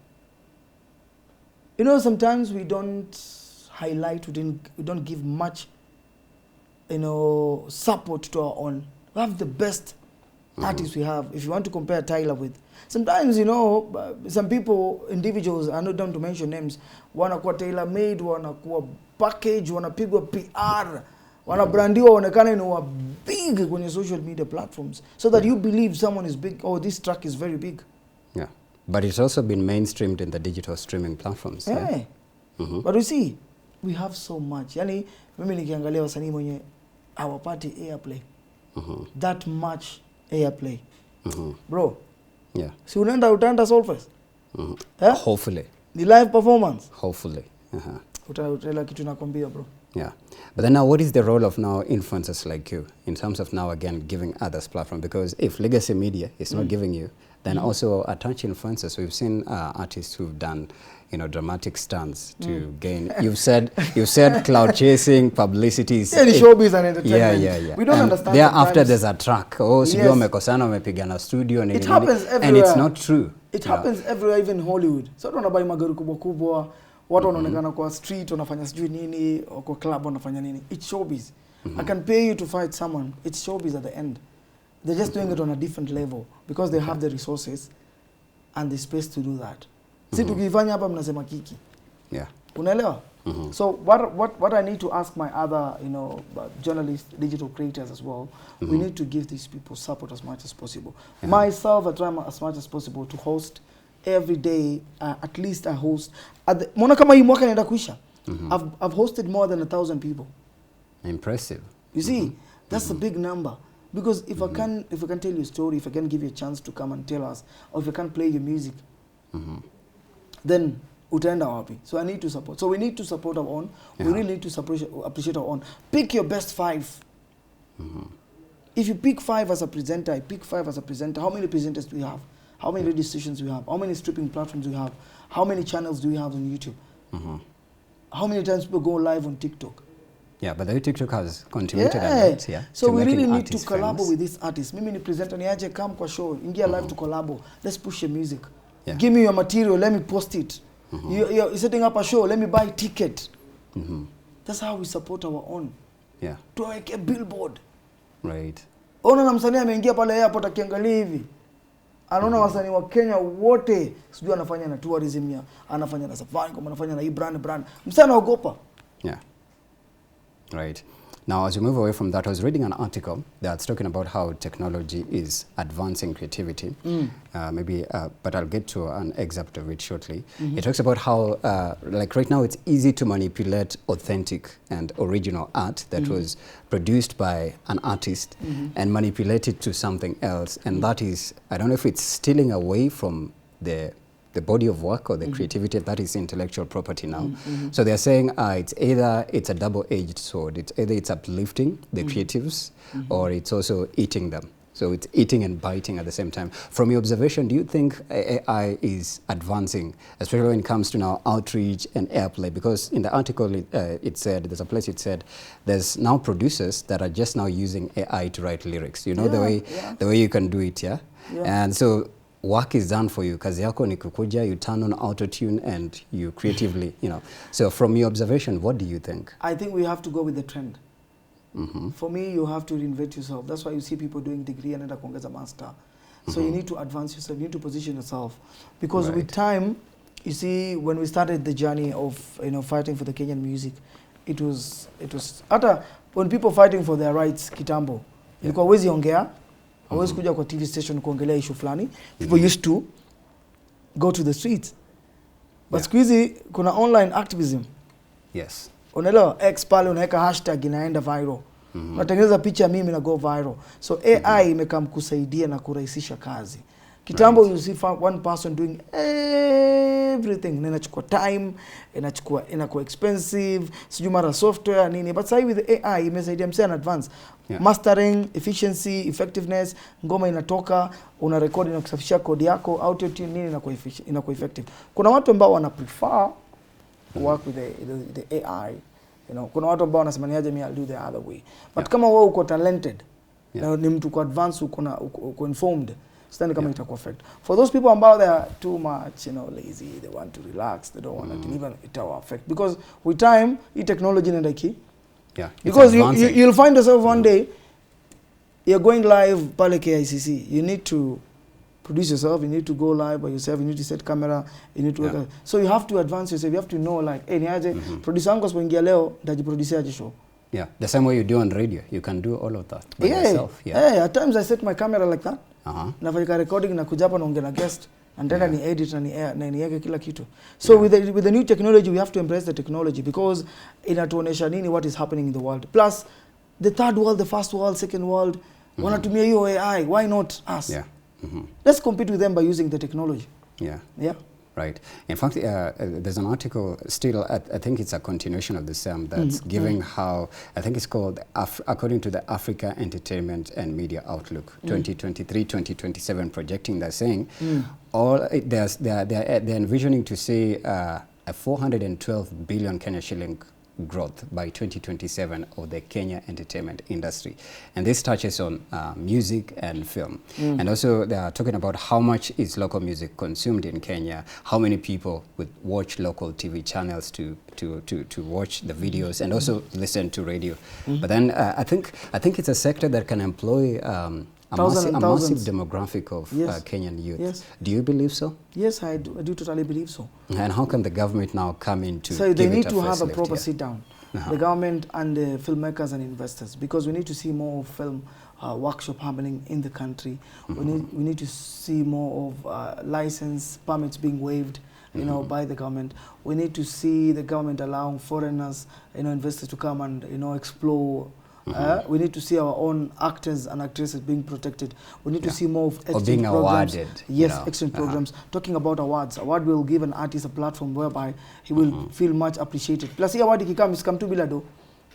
You know, sometimes we don't highlight, we don't give much, support to our own. We have the best artists we have. If you want to compare Tyler with, sometimes, some people, individuals, I don't want to mention names, wanakuwa tailor made, wanakuwa package, wanapigwa PR, wanabrandiwa, onekana inawa big kwenye social media platforms, so that you believe someone is big, or this track is very big. Yeah, but it's also been mainstreamed in the digital streaming platforms. Yeah. But you see, we have so much. Yani, mimi nikiangalia wasanii mwenye hawapati airplay. That much airplay. Bro. Yeah. Si utaenda Solfest? Hopefully. The live performance? Hopefully. Utaela kitu nakwambia, bro. Yeah. But then now, what is the role of now influencers like you in terms of now again giving others platform? Because if legacy media is not giving you, then also attach influencers. We've seen artists who've done, dramatic stunts to gain. You've said cloud chasing, publicity. Yeah, the showbiz and entertainment. Yeah. We don't understand. Thereafter, there's a track. Sijui wamekosana wamepigana studio. It happens everywhere. And it's not true. It happens everywhere, even Hollywood. So watu wanabai magari kubwa kubwa, watu wanaonekana kwa street wanafanya sijui nini, kwa club wanafanya nini. It's showbiz. I can pay you to fight someone. It's showbiz at the end. They're just doing it on a different level because they have the resources and the space to do that. Si tukifanya hapa mnasema kiki. Yeah. Unaelewa? So what I need to ask my other, journalists, digital creators as well, we need to give these people support as much as possible. Myself, I try as much as possible to host every day, at least I host. Mona kama hii mwaka naenda kuisha. I've hosted more than 1,000 people. Impressive. You see, that's a big number. Because if I can tell you a story, if I can give you a chance to come and tell us, or if I can play your music, then utaenda wapi. So I need to support. So we need to support our own. We really need to appreciate our own. Pick your best 5. If you pick 5 as a presenter, I pick 5 as a presenter. How many presenters do we have? How many radio stations do we have? How many streaming platforms do we have? How many channels do we have on YouTube? How many times people go live on TikTok? Yeah, but the TikTok has contributed a lot, so we really need to collabo with these artists. Mimi ni presenter niaje come kwa show, ingia live to collabo. Let's push your music. Give me your material, let me post it. You're setting up a show, let me buy a ticket. That's how we support our own. Yeah. To like a billboard. Right. Ona na msanii ameingia pale airport akiangalia hivi. Anaona wasanii wa Kenya wote sijui anafanya na tourism ya, anafanya na safari, kama anafanya na hii brand. Msanii anaogopa. Yeah. Right. Now, as we move away from that, I was reading an article that's talking about how technology is advancing creativity. But I'll get to an excerpt of it shortly. It talks about how, like right now, it's easy to manipulate authentic and original art that was produced by an artist and manipulate it to something else. And that is, I don't know if it's stealing away from the body of work or the creativity that is intellectual property now. So they're saying it's a double-edged sword. It's uplifting the creatives or it's also eating them. So it's eating and biting at the same time. From your observation, do you think AI is advancing, especially when it comes to now outreach and airplay? Because in the article it said, there's a place it said, there's now producers that are just now using AI to write lyrics. You know, the way you can do it, yeah? And so work is done for you. Kazi yako ni kukuja, you turn on auto-tune and you creatively, you know. So from your observation, what do you think? I think we have to go with the trend. For me, you have to reinvent yourself. That's why you see people doing degree and then kuongeza master. So you need to advance yourself, you need to position yourself. Because with time, you see, when we started the journey of, you know, fighting for the Kenyan music, it was hata when people fighting for their rights kitambo, ilikuwa hawezi ongea, hawezi kuja kwa TV station kuongelea issue fulani. People used to go to the streets. But siku hizi kuna online activism. Yes. Unaelewa, X pale unaweka hashtag inaenda viral. Unatengeneza picha mimi na go viral. So AI imekam kusaidia na kurahisisha kazi. Kitambo you see one person doing everything, inachukua time, inakuwa expensive, sijui mara software nini. But sasa with the AI imesaidia msee in advance. Mastering, efficiency, effectiveness, ngoma inatoka, una record na kusafisha code yako, auto tune nini inakuwa effective. Kuna watu ambao wana prefer work with the AI, you know. Kuna watu ambao wanasema niaje I'll do the other way. But kama wewe uko talented, na ni mtu kwa advance, uko informed, stand kama itakuwa affect. For those people ambao they are too much, you know, lazy, they want to relax, they don't want to deliver, it will affect. Because with time, technology inaenda ki. Because you'll find yourself one day you're going live pale KICC. You need to produce yourself, you need to go live by yourself, you need to set camera, you need to work. So you have to advance yourself, you have to know like, hey, niaje, producer wangu asipoingia leo, ndajiproduce aje show. Yeah, the same way you do on radio, you can do all of that by yourself. At times I set my camera like that. Nafanya recording na kuja hapa naongea na guest, and then ni edit na niweke kila kitu. So with the new technology, we have to embrace the technology because inatuonesha nini what is happening in the world. Plus the third world, the first world, second world, wanatumia hiyo AI, why not us? Let's compete with them by using the technology. Right. In fact, there's an article still, I think it's a continuation of the same, that's giving how, I think it's called, according to the Africa Entertainment and Media Outlook, 2023-2027 projecting, they're saying, they're envisioning to see a 412 billion Kenya shilling growth by 2027 of the Kenya entertainment industry. And this touches on music and film. And also they are talking about how much is local music consumed in Kenya, how many people would watch local TV channels to watch the videos and also listen to radio. But then I think it's a sector that can employ a massive demographic of Kenyan youth. Do you believe so? Yes, I do totally believe so. And how can the government now come in to So they need to have a proper sit down, the government and the filmmakers and investors, because we need to see more film workshop happening in the country. We need to see more of license permits being waived, you know, by the government. We need to see the government allowing foreigners, you know, investors to come and, you know, explore. We need to see our own actors and actresses being protected. We need to see more of exchange being programs. Awarded. Yes, exchange programs. Talking about awards. Award will give an artist a platform whereby he will feel much appreciated. Plus, the award is come to Bilado.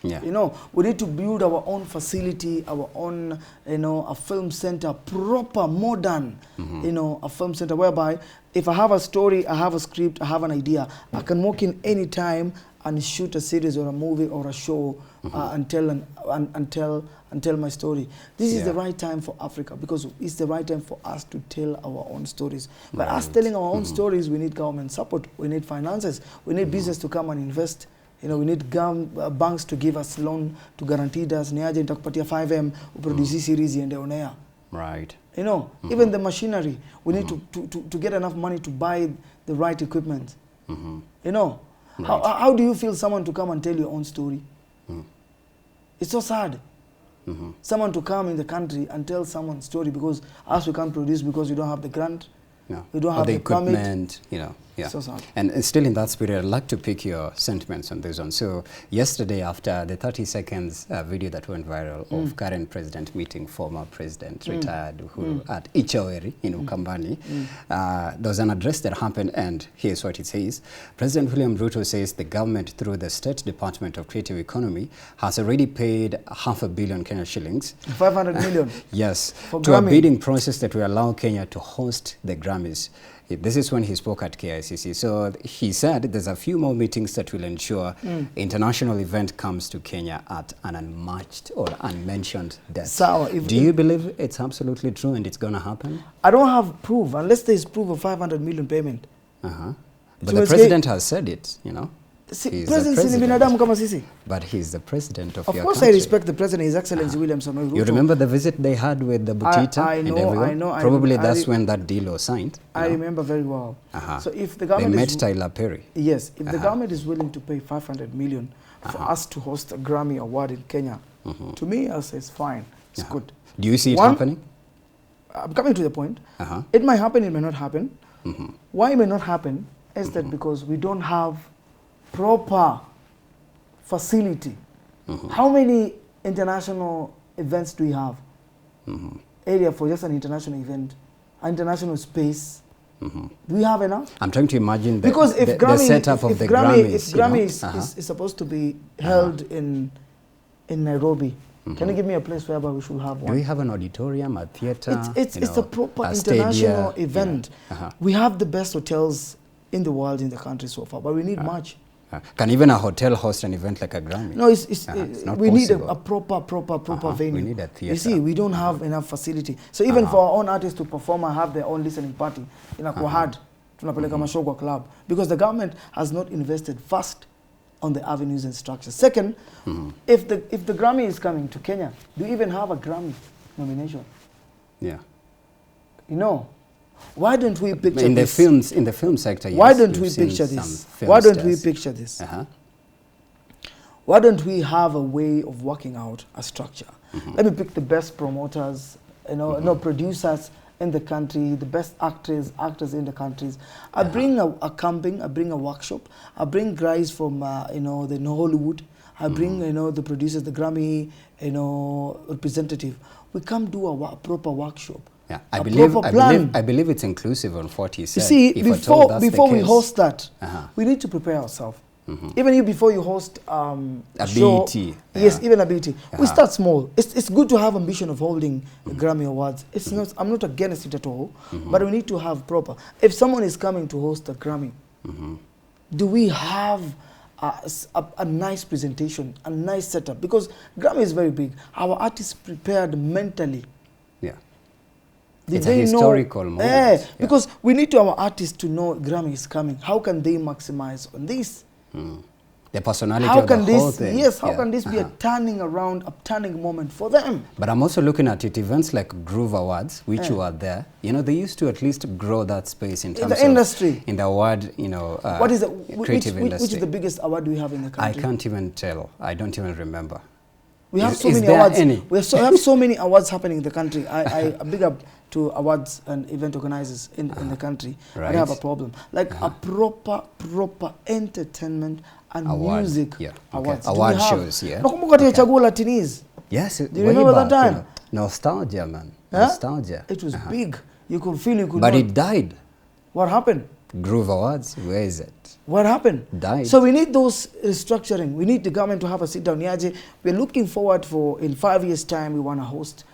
You know, we need to build our own facility, our own, you know, a film center, proper, modern, you know, a film center whereby if I have a story, I have a script, I have an idea, I can walk in any time and shoot a series or a movie or a show and tell my story. This is the right time for Africa because it's the right time for us to tell our own stories. By us telling our own stories, we need government support, we need finances, we need business to come and invest You know, we need banks to give us loan to guarantee us. Niaje nitakupatia 5M uproduce series iende on air. Right. You know, even the machinery, we need to get enough money to buy the right equipment. You know, right. How do you feel someone to come and tell your own story? It's so sad. Someone to come in the country and tell someone's story because us we can't produce because we don't have the grant. Yeah. We don't have the equipment, permit. you know. Yeah. So sad. And still in that spirit, I'd like to pick your sentiments on this one. So yesterday, after the 30 seconds video that went viral of current president meeting former president, retired Uhuru at Ichaweri in Ukambani, there was an address that happened, and here's what it says. President William Ruto says the government, through the State Department of Creative Economy, has already paid $500 million Kenya shillings. 500 million? Yes. For to Grammy. a bidding process that will allow Kenya to host the Grammys. This is when he spoke at KICC. So he said there's a few more meetings that will ensure international event comes to Kenya at an unmatched or unmentioned debt. So do you believe it's absolutely true and it's going to happen? I don't have proof, unless there's proof of 500 million payment. But the president has said it, you know. But he's the president of your country. Of course I respect the president, His Excellency William Samoei Ruto. You remember the visit they had with the Butita I know, and everyone? I know. Probably that's when that deal was signed. I remember very well. So if the government they met Tyler Perry. Yes, if the government is willing to pay 500 million for us to host a Grammy Award in Kenya, to me, I'll say it's fine, it's good. Do you see it happening? I'm coming to the point. It might happen, it may not happen. Why it may not happen is that because we don't have proper facility. How many international events do we have? Area for just an international event, international space. Do we have enough? I'm trying to imagine because if the setup of the Grammys. If Grammy is supposed to be held in Nairobi, can you give me a place where we should have one? Do we have an auditorium, a theater? It's a proper international event. We have the best hotels in the world, in the country so far, but we need much. Can even a hotel host an event like a Grammy? No, it's not we possible. Need a proper venue. We need a theater. You see, we don't have enough facility. So even for our own artists to perform and have their own listening party, in a hard tunapeleka Mashogwa Club, because the government has not invested first on the avenues and structures. Second, if the Grammy is coming to Kenya, do you even have a Grammy nomination? Yeah. You know. Why don't we picture in this? In the film sector, yes. Why don't we picture this? Why don't we picture this? Why don't we have a way of working out a structure? Let me pick the best promoters, producers in the country, the best actors in the countries. I bring a camping, I bring a workshop, I bring guys from the Hollywood, I bring the producers, the Grammy representative. We come do a proper workshop. Yeah, I believe it's inclusive on what he said. You see, before we host that, we need to prepare ourselves. Even before you host a show, BET. Yes, even a BET. We start small. It's good to have ambition of holding Grammy Awards. It's not. I'm not against it at all, but we need to have proper. If someone is coming to host a Grammy, do we have a nice presentation, a nice setup? Because Grammy is very big. Our artists prepared mentally. It's a historical moment. Because we need our artists to know Grammy is coming. How can they maximize on this? The personality of the whole thing. Yes, how can this be a turning moment for them? But I'm also looking at it, events like Groove Awards, which you are there. They used to at least grow that space in terms of industry. In the award, what is creative industry. Which is the biggest award we have in the country? I can't even tell. I don't even remember. We have so many awards. We have so many awards happening in the country. I big up to awards and event organizers in the country. Right. I have a problem. Like a proper entertainment and music awards. Award shows, yeah. Yes. Do you remember that time? Nostalgia, man. Nostalgia. It was big. You could feel you could But it died. What happened? Groove Awards, where is it? What happened? Died. So we need those restructuring. We need the government to have a sit down. We're looking forward for, in 5 years' time, we want to host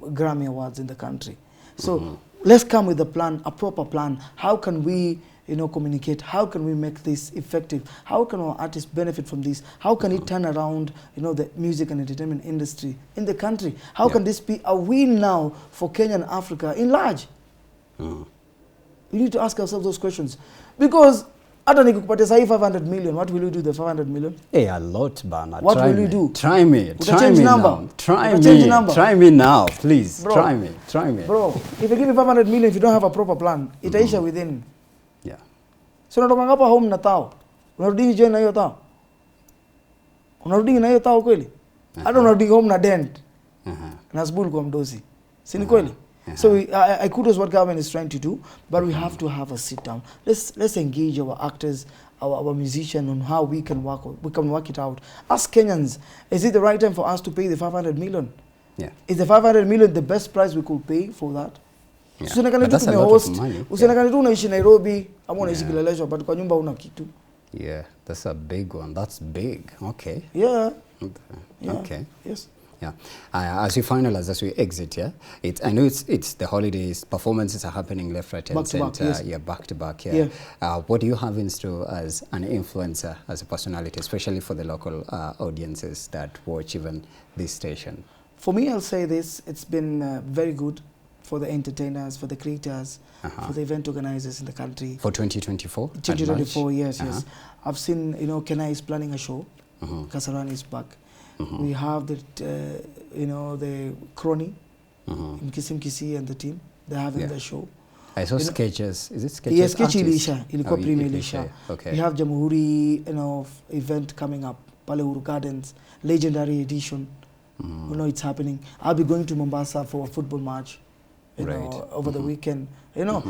Grammy Awards in the country. So let's come with a plan, a proper plan. How can we, communicate? How can we make this effective? How can our artists benefit from this? How can it turn around, the music and entertainment industry in the country? How can this be a win now for Kenya and Africa in large? We need to ask ourselves those questions. Because Hata nikikupatia sahi 500 million, what will you do the 500 million? Hey, a lot, Bernard. What will you do? Try me. Try me now. Try me now, please. Bro, Try me. Bro, if I give you 500 million, if you don't have a proper plan, itaisha within. Yeah. So unatoka ngapa home na tao? Unarudi join na hiyo tao? Unarudi na hiyo tao kweli? Hata unarudi home na dent. Na zbul kwa mdosi. Si ni kweli? So I kudos what government is trying to do, but we have to have a sit down. Let's engage our actors, our musicians on how we can work it out. As Kenyans, is it the right time for us to pay the 500 million? Yeah. Is the 500 million the best price we could pay for that? Yeah. Usionekane tu tumehost, usionekane tu unaishi Nairobi, ama unaishi Kileleshwa, but kwa nyumba una kitu. Yeah, that's a big one. That's big. Okay. Yeah. Okay. Yes. Yeah. As we finalize, as we exit, yeah, I know it's the holidays, performances are happening left, right, and center. Yes. Yeah, back to back. Yeah. What do you have in store as an influencer, as a personality, especially for the local audiences that watch even this station? For me, I'll say this: it's been very good for the entertainers, for the creators, for the event organizers in the country. For 2024? 2024, yes, yes. I've seen, Kenai is planning a show. Kasarani is back. We have the, the Crony, Mkisi Mkisi and the team. They're having their show. I saw sketches. Is it sketches? Yes, sketch Ilisha. Ilikuwa Prime Ilisha. Okay. We have Jamhuri, event coming up. Pale Uru Gardens, legendary edition. It's happening. I'll be going to Mombasa for a football match. Over the weekend.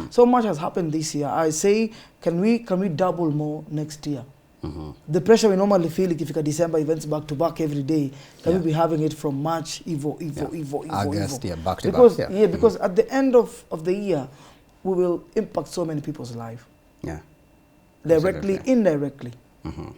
So much has happened this year. I say, can we double more next year? The pressure we normally feel ikifika December events back to back every day, can we be having it from March, August, back to back. Because at the end of the year, we will impact so many people's life. Yeah. Directly, indirectly.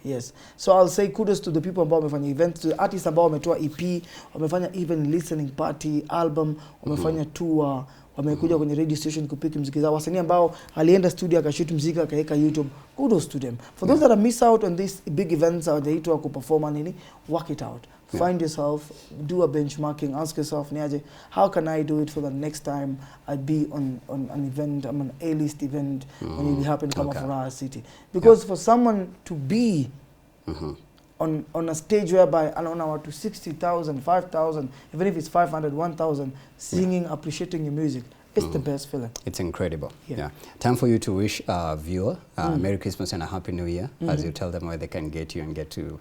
Yes. So I'll say kudos to the people ambao wamefanya events, to the artists ambao wametoa EP, wamefanya even listening party, album, wamefanya tour, wamekuja kwenye radio station kupiki muziki zao. Wasanii ambao alienda studio akashoot muziki akaweka YouTube. Kudos to them. For those that are miss out on these big events or they to perform nini, work it out. Find yourself, do a benchmarking, ask yourself, Niaje, how can I do it for the next time I be on an event, I'm an A-list event when it happen to come up for our city. Because for someone to be on a stage whereby I don't know to 60,000, 5,000, even if it's 500, 1,000, singing, appreciating your music, it's the best feeling. It's incredible. Yeah. Time for you to wish our viewer Merry Christmas and a Happy New Year as you tell them where they can get you and get to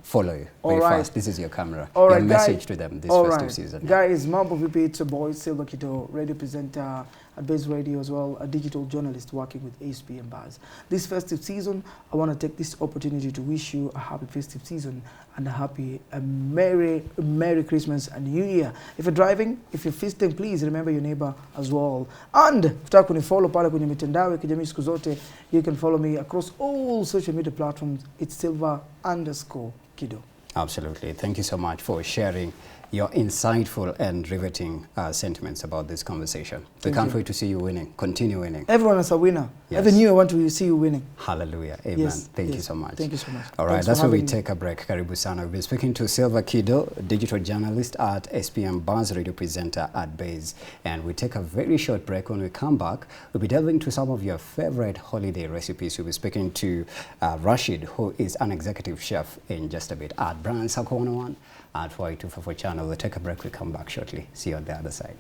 follow you. Very fast. This is your camera. Your message to them this festive season. Guys, Mambo VP, it's your boy Silva Kido, radio presenter at Base Radio as well, a digital journalist working with ASPM Bars. This festive season, I want to take this opportunity to wish you a happy festive season and a Merry Christmas and New Year. If you're driving, if you're feasting, please remember your neighbor as well. And ukitaka kunifollow pale kwenye mitandao ya kijamii siku zote, you can follow me across all social media platforms. It's Silva_Kido. Absolutely. Thank you so much for sharing your insightful and riveting sentiments about this conversation. We can't wait to see you winning. Continue winning. Everyone is a winner. Every new I want to see you winning. Hallelujah. Amen. Yes. Thank you so much. Thank you so much. All right, that's where we take a break. Karibu sana. We've been speaking to Silva Kido, digital journalist at SPM Bars, radio presenter at Base. And we take a very short break. When we come back, we'll be delving into some of your favorite holiday recipes. We'll be speaking to Rashid, who is an executive chef, in just a bit at Brand Sako 101 at Y254 channel. We'll take a break. We'll come back shortly. See you on the other side.